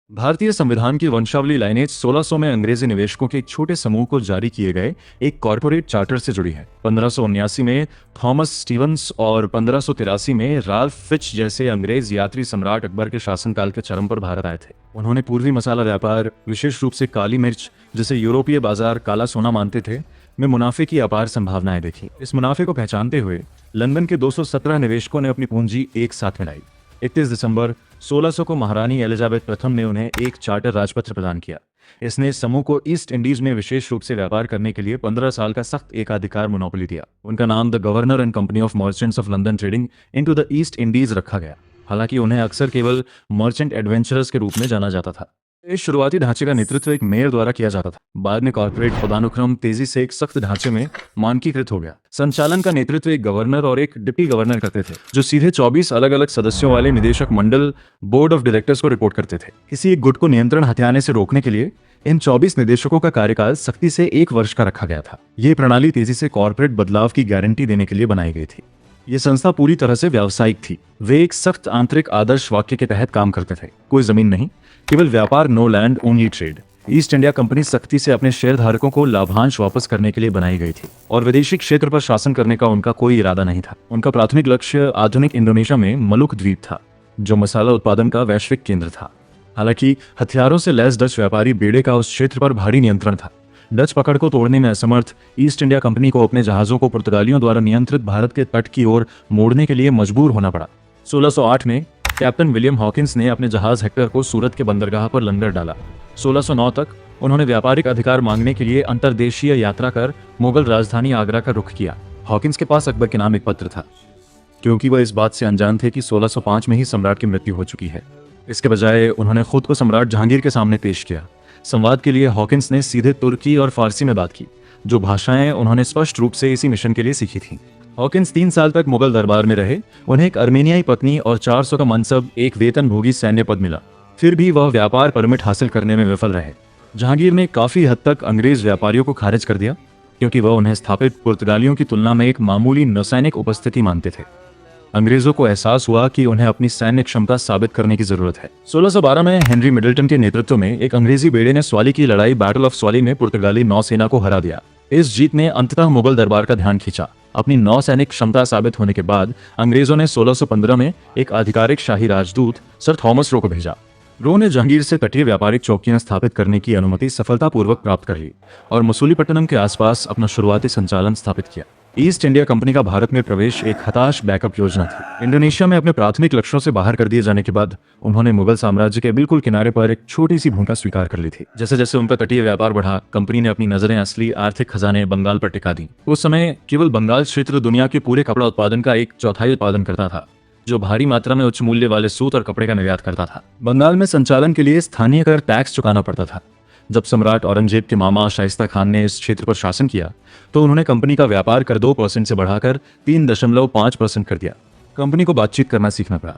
भारतीय संविधान की वंशावली लाइनेज 1600 में अंग्रेजी निवेशकों के एक छोटे समूह को जारी किए गए एक कॉरपोरेट चार्टर से जुड़ी है। 1579 में थॉमस स्टीवंस और 1583 में राल्फ फिच जैसे अंग्रेज यात्री सम्राट अकबर के शासनकाल के चरम पर भारत आए थे। उन्होंने पूर्वी मसाला व्यापार, विशेष रूप से काली मिर्च जिसे यूरोपीय बाजार काला सोना मानते थे, में मुनाफे की अपार संभावनाएं देखी। इस मुनाफे को पहचानते हुए लंदन के 217 निवेशकों ने अपनी पूंजी एक साथ मिलाई। 31 दिसंबर 1600 को महारानी एलिजाबेथ प्रथम ने उन्हें एक चार्टर राजपत्र प्रदान किया। इसने समूह को ईस्ट इंडीज में विशेष रूप से व्यापार करने के लिए 15 साल का सख्त एकाधिकार मोनोपोली दिया। उनका नाम the governor and company of merchants of London trading into the east Indies रखा गया। हालांकि उन्हें अक्सर केवल मर्चेंट एडवेंचरर्स के रूप में जाना जाता था। इस शुरुआती ढांचे का नेतृत्व एक मेयर द्वारा किया जाता था। बाद में कॉर्पोरेट पदानुक्रम तेजी से एक सख्त ढांचे में मानकीकृत हो गया। संचालन का नेतृत्व एक गवर्नर और एक डिप्टी गवर्नर करते थे, जो सीधे 24 अलग अलग सदस्यों वाले निदेशक मंडल बोर्ड ऑफ डायरेक्टर्स को रिपोर्ट करते थे। किसी एक गुट को नियंत्रण हथियाने से रोकने के लिए इन 24 निदेशकों का कार्यकाल सख्ती से 1 वर्ष का रखा गया था। ये प्रणाली तेजी से कॉर्पोरेट बदलाव की गारंटी देने के लिए बनाई गई थी। ये संस्था पूरी तरह से व्यावसायिक थी। वे एक सख्त आंतरिक आदर्श वाक्य के तहत काम करते थे। कोई जमीन नहीं, केवल व्यापार, no land only trade. East India Company सख्ती से अपने शेयरधारकों को लाभांश वापस करने के लिए बनाई गई थी और विदेशी क्षेत्र पर शासन करने का उनका कोई इरादा नहीं था। उनका प्राथमिक लक्ष्य आधुनिक इंडोनेशिया में मलुक द्वीप था, जो मसाला उत्पादन का वैश्विक केंद्र था। हालांकि हथियारों से लैस डच व्यापारी बेड़े का उस क्षेत्र पर भारी नियंत्रण था। डच पकड़ को तोड़ने में असमर्थ ईस्ट इंडिया कंपनी को अपने जहाजों को पुर्तगालियों द्वारा नियंत्रित भारत के तट की ओर मोड़ने के लिए मजबूर होना पड़ा। 1608 में कैप्टन विलियम हॉकिंस ने अपने जहाज हेक्टर को सूरत के बंदरगाह पर लंगर डाला। 1609 तक उन्होंने व्यापारिक अधिकार मांगने के लिए अंतर्देशीय यात्रा कर मुगल राजधानी आगरा का रुख किया। हॉकिंस के पास अकबर के नाम एक पत्र था, क्योंकि वह इस बात से अनजान थे कि 1605 में ही सम्राट की मृत्यु हो चुकी है। इसके बजाय उन्होंने खुद को सम्राट जहांगीर के सामने पेश किया। संवाद के लिए हॉकिंस ने सीधे तुर्की और फारसी में बात की, जो भाषाएं उन्होंने स्पष्ट रूप से इसी मिशन के लिए सीखी थीं। हॉकिंस 3 साल तक मुगल दरबार में रहे। उन्हें एक अर्मेनियाई पत्नी और 400 का मनसब, एक वेतनभोगी सैन्य पद मिला। फिर भी वह व्यापार परमिट हासिल करने में विफल रहे। जहांगीर ने काफी हद तक अंग्रेज व्यापारियों को खारिज कर दिया, क्योंकि वह उन्हें स्थापित पुर्तगालियों की तुलना में एक मामूली नौसैनिक उपस्थिति मानते थे। अंग्रेजों को एहसास हुआ कि उन्हें अपनी सैन्य क्षमता साबित करने की जरूरत है। 1612 में हेनरी मिडल्टन के नेतृत्व में एक अंग्रेजी बेड़े ने स्वाली की लड़ाई बैटल ऑफ स्वाली में पुर्तगाली नौसेना को हरा दिया। इस जीत ने अंततः मुगल दरबार का ध्यान खींचा। अपनी नौसैनिक क्षमता साबित होने के बाद अंग्रेजों ने 1615 में एक आधिकारिक शाही राजदूत सर थॉमस रो को भेजा। रो ने जहांगीर से तटीय व्यापारिक चौकियां स्थापित करने की अनुमति सफलतापूर्वक प्राप्त कर ली और मसूलीपट्टनम के आसपास अपना शुरुआती संचालन स्थापित किया। ईस्ट इंडिया कंपनी का भारत में प्रवेश एक हताश बैकअप योजना थी। इंडोनेशिया में अपने प्राथमिक लक्ष्यों से बाहर कर दिए जाने के बाद उन्होंने मुगल साम्राज्य के बिल्कुल किनारे पर एक छोटी सी भूमिका स्वीकार कर ली थी। जैसे जैसे उनका तटीय व्यापार बढ़ा, कंपनी ने अपनी नजरें असली आर्थिक खजाने बंगाल पर टिका दी। उस समय केवल बंगाल क्षेत्र दुनिया के पूरे कपड़ा उत्पादन का 1/4 उत्पादन करता था, जो भारी मात्रा में उच्च मूल्य वाले सूत और कपड़े का निर्यात करता था। बंगाल में संचालन के लिए स्थानीय कर टैक्स चुकाना पड़ता था। जब सम्राट औरंगजेब के मामा शाइस्ता खान ने इस क्षेत्र पर शासन किया, तो उन्होंने कंपनी का व्यापार कर 2% से बढ़ाकर 3.5% कर दिया। कंपनी को बातचीत करना सीखना पड़ा।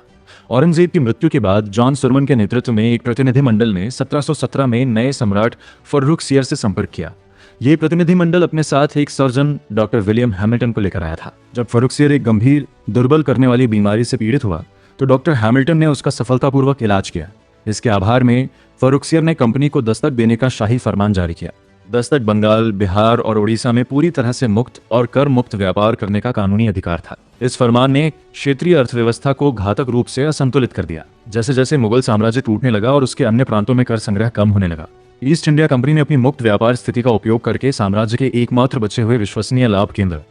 औरंगजेब की मृत्यु के बाद जॉन सुरमन के नेतृत्व में एक प्रतिनिधिमंडल ने 1717 में नए सम्राट फर्रुखसियर से संपर्क किया। ये प्रतिनिधिमंडल अपने साथ एक सर्जन डॉक्टर विलियम हैमिल्टन को लेकर आया था। जब फर्रुखसियर एक गंभीर दुर्बल करने वाली बीमारी से पीड़ित हुआ, तो डॉक्टर हैमिल्टन ने उसका सफलतापूर्वक इलाज किया। इसके आभार में फर्रुखसियर ने कंपनी को दस्तक देने का शाही फरमान जारी किया। दस्तक बंगाल, बिहार और उड़ीसा में पूरी तरह से मुक्त और कर मुक्त व्यापार करने का कानूनी अधिकार था। इस फरमान ने क्षेत्रीय अर्थव्यवस्था को घातक रूप से असंतुलित कर दिया। जैसे जैसे मुगल साम्राज्य टूटने लगा और उसके अन्य प्रांतों में कर संग्रह कम होने लगा, ईस्ट इंडिया कंपनी ने अपनी मुक्त व्यापार स्थिति का उपयोग करके साम्राज्य के एकमात्र बचे हुए विश्वसनीय लाभ केंद्र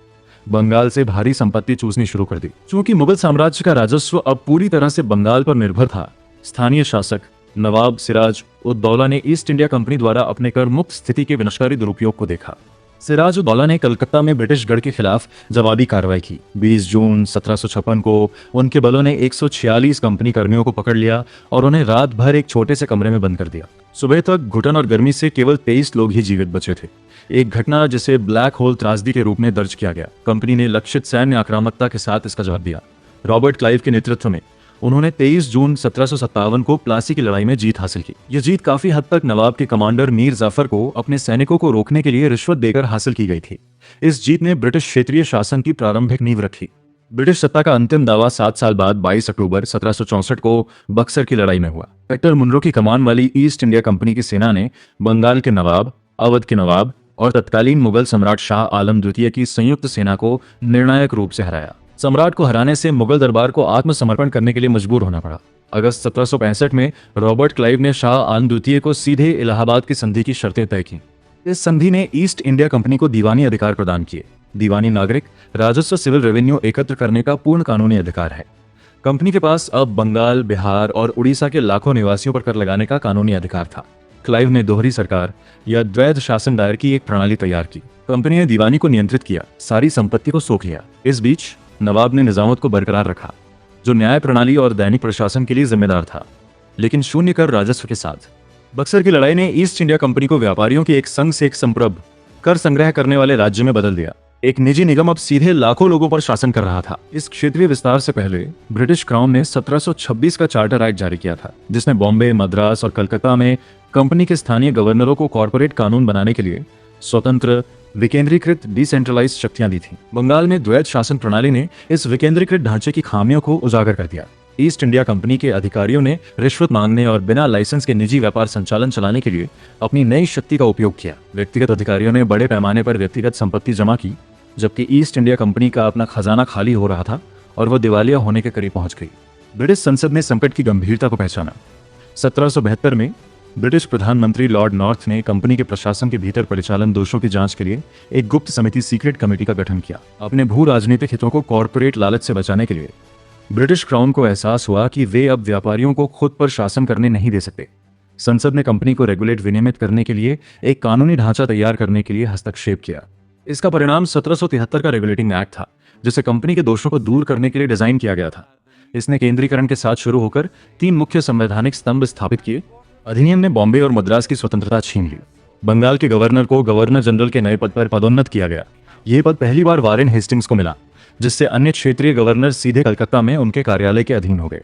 बंगाल से भारी संपत्ति चूसनी शुरू कर दी। चूंकि मुगल साम्राज्य का राजस्व अब पूरी तरह से बंगाल पर निर्भर था, स्थानीय शासक नवाब सिराज उद दौला ने ईस्ट इंडिया कंपनी द्वारा अपने कर मुक्त स्थिति के विनाशकारी दुरुपयोग को देखा। सिराज उद दौला ने कलकत्ता में ब्रिटिश गढ़ के खिलाफ जवाबी कार्रवाई की। 20 जून 1756 को उनके बलों ने 146 कंपनी कर्मियों को पकड़ लिया और उन्हें रात भर एक छोटे से कमरे में बंद कर दिया। सुबह तक घुटन और गर्मी से केवल 23 लोग ही जीवित बचे थे। एक घटना जिसे ब्लैक होल त्रासदी के रूप में दर्ज किया गया। कंपनी ने लक्षित सैन्य आक्रामकता के साथ इसका जवाब दिया। रॉबर्ट क्लाइव के नेतृत्व में उन्होंने 23 जून 1757 को प्लासी की लड़ाई में जीत हासिल की। यह जीत काफी हद तक नवाब के कमांडर मीर जाफर को अपने सैनिकों को रोकने के लिए रिश्वत देकर हासिल की गई थी। इस जीत ने ब्रिटिश क्षेत्रीय शासन की प्रारंभिक नींव रखी। ब्रिटिश सत्ता का अंतिम दावा 7 साल बाद 22 अक्टूबर 1764 को बक्सर की लड़ाई में हुआ। हेक्टर मुनरो की कमान वाली ईस्ट इंडिया कंपनी की सेना ने बंगाल के नवाब, अवध के नवाब और तत्कालीन मुगल सम्राट शाह आलम द्वितीय की संयुक्त सेना को निर्णायक रूप से हराया। सम्राट को हराने से मुगल दरबार को आत्मसमर्पण करने के लिए मजबूर होना पड़ा। अगस्त 1765 में रॉबर्ट क्लाइव ने शाह आलम द्वितीय को सीधे इलाहाबाद की संधि की शर्तें तय की। इस संधि ने ईस्ट इंडिया कंपनी को दीवानी अधिकार प्रदान किए। दीवानी नागरिक राजस्व सिविल रेवेन्यू एकत्र करने का पूर्ण कानूनी अधिकार है। कंपनी के पास अब बंगाल, बिहार और उड़ीसा के लाखों निवासियों पर कर लगाने का कानूनी अधिकार था। क्लाइव ने दोहरी सरकार या द्वैध शासन दायर की एक प्रणाली तैयार की। कंपनी ने दीवानी को नियंत्रित किया, सारी संपत्ति को सोख लिया। इस बीच नवाब ने निजामत को बरकरार रखा, जो न्याय प्रणाली और दैनिक प्रशासन के लिए जिम्मेदार था, लेकिन शून्य कर राजस्व के साथ। बक्सर की लड़ाई ने ईस्ट इंडिया कंपनी को व्यापारियों के एक संघ से एक संप्रभ कर संग्रह करने वाले राज्य में बदल दिया। एक निजी निगम अब सीधे लाखों लोगों पर शासन कर रहा था। इस क्षेत्रीय विस्तार से पहले ब्रिटिश क्राउन ने 1726 का चार्टर एक्ट जारी किया था, जिसने बॉम्बे, मद्रास और कलकत्ता में कंपनी के स्थानीय गवर्नरों को कॉरपोरेट कानून बनाने के लिए स्वतंत्र, विकेंद्रीकृत डिसेंट्रलाइज्ड शक्तियां दी थीं। बंगाल में द्वैध शासन प्रणाली ने इस विकेंद्रीकृत ढांचे की खामियों को उजागर कर दिया। ईस्ट इंडिया कंपनी के अधिकारियों ने रिश्वत मांगने और बिना लाइसेंस के निजी व्यापार संचालन चलाने के लिए अपनी नई शक्ति का उपयोग किया। व्यक्तिगत अधिकारियों ने बड़े पैमाने पर व्यक्तिगत संपत्ति जमा की, जबकि ईस्ट इंडिया कंपनी का अपना खजाना खाली हो रहा था और वह दिवालिया होने के करीब पहुंच गई। ब्रिटिश संसद ने संकट की गंभीरता को पहचाना। 1772 में ब्रिटिश प्रधानमंत्री लॉर्ड नॉर्थ ने कंपनी के प्रशासन के भीतर परिचालन दोषों की जांच के लिए एक गुप्त समिति, सीक्रेट कमेटी का गठन किया। अपने भू राजनीतिक हितों को कॉरपोरेट लालच से बचाने के लिए ब्रिटिश क्राउन को एहसास हुआ कि वे अब व्यापारियों को खुद पर शासन करने नहीं दे सकते। संसद ने कंपनी को रेगुलेट, विनियमित करने के लिए एक कानूनी ढांचा तैयार करने के लिए हस्तक्षेप किया। इसका परिणाम 1773 का रेगुलेटिंग एक्ट था, जिसे कंपनी के दोषों को दूर करने के लिए डिजाइन किया गया था। इसने केंद्रीकरण के साथ शुरू होकर 3 मुख्य संवैधानिक स्तंभ स्थापित किए। अधिनियम ने बॉम्बे और मद्रास की स्वतंत्रता छीन ली। बंगाल के गवर्नर को गवर्नर जनरल के नए पद पर पदोन्नत किया गया। यह पद पहली बार वारेन हेस्टिंग्स को मिला, जिससे अन्य क्षेत्रीय गवर्नर सीधे कलकत्ता में उनके कार्यालय के अधीन हो गए।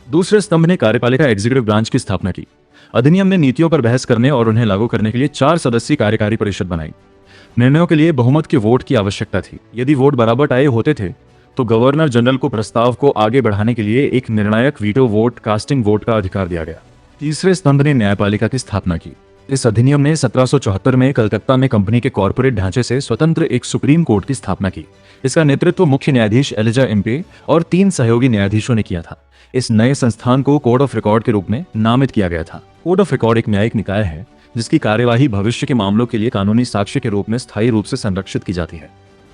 दूसरे स्तंभ ने कार्यपालिका एग्जीक्यूटिव ब्रांच की स्थापना की। अधिनियम ने नीतियों पर बहस करने और उन्हें लागू करने के लिए 4 सदस्यीय कार्यकारी परिषद बनाई। निर्णयों के लिए बहुमत के वोट की आवश्यकता थी। यदि वोट बराबर आए होते थे तो गवर्नर जनरल को प्रस्ताव को आगे बढ़ाने के लिए एक निर्णायक वीटो वोट, कास्टिंग वोट का अधिकार दिया गया। तीसरे स्तंभ ने न्यायपालिका की स्थापना की। इस अधिनियम ने 1774 में कलकत्ता में कंपनी के कॉरपोरेट ढांचे से स्वतंत्र एक सुप्रीम कोर्ट की स्थापना की। इसका नेतृत्व मुख्य न्यायाधीश एलिजा एम्पे और 3 सहयोगी न्यायाधीशों ने किया था। इस नए संस्थान को कोर्ट ऑफ रिकॉर्ड के रूप में नामित किया गया था। कोर्ट ऑफ रिकॉर्ड एक न्यायिक निकाय है जिसकी कार्यवाही भविष्य के मामलों के लिए कानूनी साक्ष्य के रूप में स्थायी रूप से संरक्षित की जाती है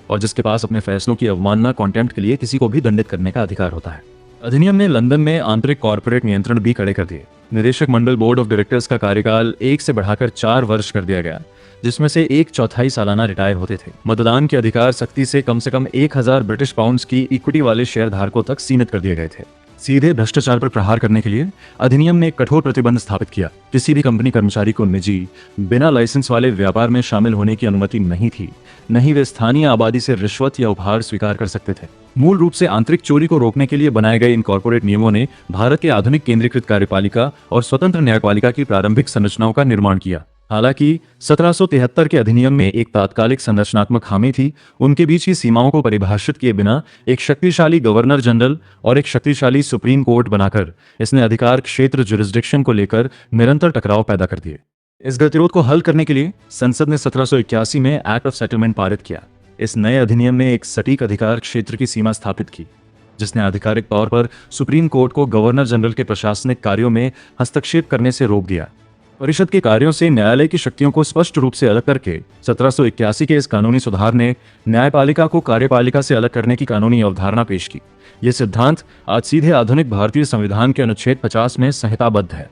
और जिसके पास अपने फैसलों की अवमानना, कॉन्टेम्प्ट के लिए किसी को भी दंडित करने का अधिकार होता है। अधिनियम ने लंदन में आंतरिक कॉर्पोरेट नियंत्रण भी कड़े कर दिए। निदेशक मंडल, बोर्ड ऑफ डायरेक्टर्स का कार्यकाल 1 से बढ़ाकर 4 वर्ष कर दिया गया, जिसमें से 1/4 सालाना रिटायर होते थे। मतदान के अधिकार सख्ती से कम 1000 ब्रिटिश पाउंड्स की इक्विटी वाले शेयर धारकों तक सीमित कर दिए गए थे। सीधे भ्रष्टाचार पर प्रहार करने के लिए अधिनियम ने एक कठोर प्रतिबंध स्थापित किया। किसी भी कंपनी कर्मचारी को निजी, बिना लाइसेंस वाले व्यापार में शामिल होने की अनुमति नहीं थी। न ही वे स्थानीय आबादी से रिश्वत या उपहार स्वीकार कर सकते थे। मूल रूप से आंतरिक चोरी को रोकने के लिए बनाए गए इन कॉर्पोरेट नियमों ने भारत के आधुनिक केंद्रीकृत कार्यपालिका और स्वतंत्र न्यायपालिका की प्रारंभिक संरचनाओं का निर्माण किया। हालांकि 1773 के अधिनियम में एक तात्कालिक संरचनात्मक खामी थी। उनके बीच की सीमाओं को परिभाषित किए बिना एक शक्तिशाली गवर्नर जनरल और एक शक्तिशाली सुप्रीम कोर्ट बनाकर इसने अधिकार क्षेत्र, जुरिस्डिक्शन को लेकर निरंतर टकराव पैदा कर दिए। इस गतिरोध को हल करने के लिए संसद ने 1781 में एक्ट ऑफ सेटलमेंट पारित किया। इस नए अधिनियम ने एक सटीक अधिकार क्षेत्र की सीमा स्थापित की, जिसने आधिकारिक तौर पर सुप्रीम कोर्ट को गवर्नर जनरल के प्रशासनिक कार्यों में हस्तक्षेप करने से रोक दिया। परिषद के कार्यों से न्यायालय की शक्तियों को स्पष्ट रूप से अलग करके 1781 के इस कानूनी सुधार ने न्यायपालिका को कार्यपालिका से अलग करने की कानूनी अवधारणा पेश की। यह सिद्धांत आज सीधे आधुनिक भारतीय संविधान के अनुच्छेद 50 में संहिताबद्ध है।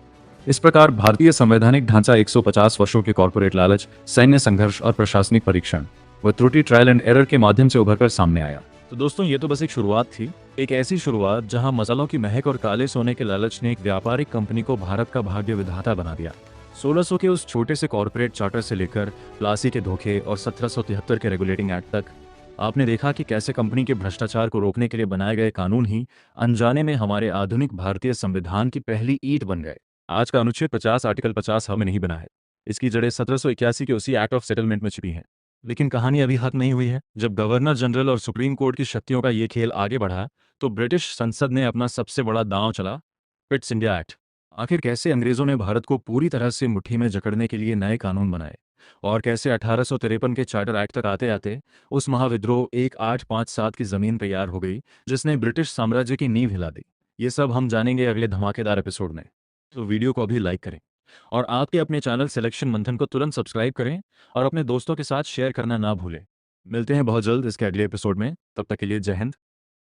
इस प्रकार भारतीय संवैधानिक ढांचा 150 वर्षों के कॉर्पोरेट लालच, सैन्य संघर्ष और प्रशासनिक परीक्षण व त्रुटि, ट्रायल एंड एरर के माध्यम से उभरकर सामने आया। तो दोस्तों, ये तो बस एक शुरुआत थी। एक ऐसी शुरुआत जहां मसालों की महक और काले सोने के लालच ने एक व्यापारिक कंपनी को भारत का भाग्य विधाता बना दिया। 1600 के उस छोटे से कॉर्पोरेट चार्टर से लेकर प्लासी के धोखे और 1773 के रेगुलेटिंग एक्ट तक आपने देखा कि कैसे कंपनी के भ्रष्टाचार को रोकने के लिए बनाए गए कानून ही अनजाने में हमारे आधुनिक भारतीय संविधान की पहली ईंट बन गए। आज का अनुच्छेद 50, आर्टिकल 50 हमें नहीं बना है। इसकी जड़ें 1781 के उसी एक्ट ऑफ सेटलमेंट में छिपी हैं। लेकिन कहानी अभी खत्म नहीं हुई है। जब गवर्नर जनरल और सुप्रीम कोर्ट की शक्तियों का ये खेल आगे बढ़ा, तो ब्रिटिश संसद ने अपना सबसे बड़ा दांव चला, पिट्स इंडिया एक्ट। आखिर कैसे अंग्रेजों ने भारत को पूरी तरह से मुट्ठी में जकड़ने के लिए नए कानून बनाए, और कैसे 1853 के चार्टर एक्ट तक आते आते उस महाविद्रोह 1857 की जमीन तैयार हो गई जिसने ब्रिटिश साम्राज्य की नींव हिला दी। ये सब हम जानेंगे अगले धमाकेदार एपिसोड में। तो वीडियो को अभी लाइक करें, और आपके अपने चैनल सिलेक्शन मंथन को तुरंत सब्सक्राइब करें, और अपने दोस्तों के साथ शेयर करना ना भूलें। मिलते हैं बहुत जल्द इसके अगले एपिसोड में। तब तक के लिए जय हिंद।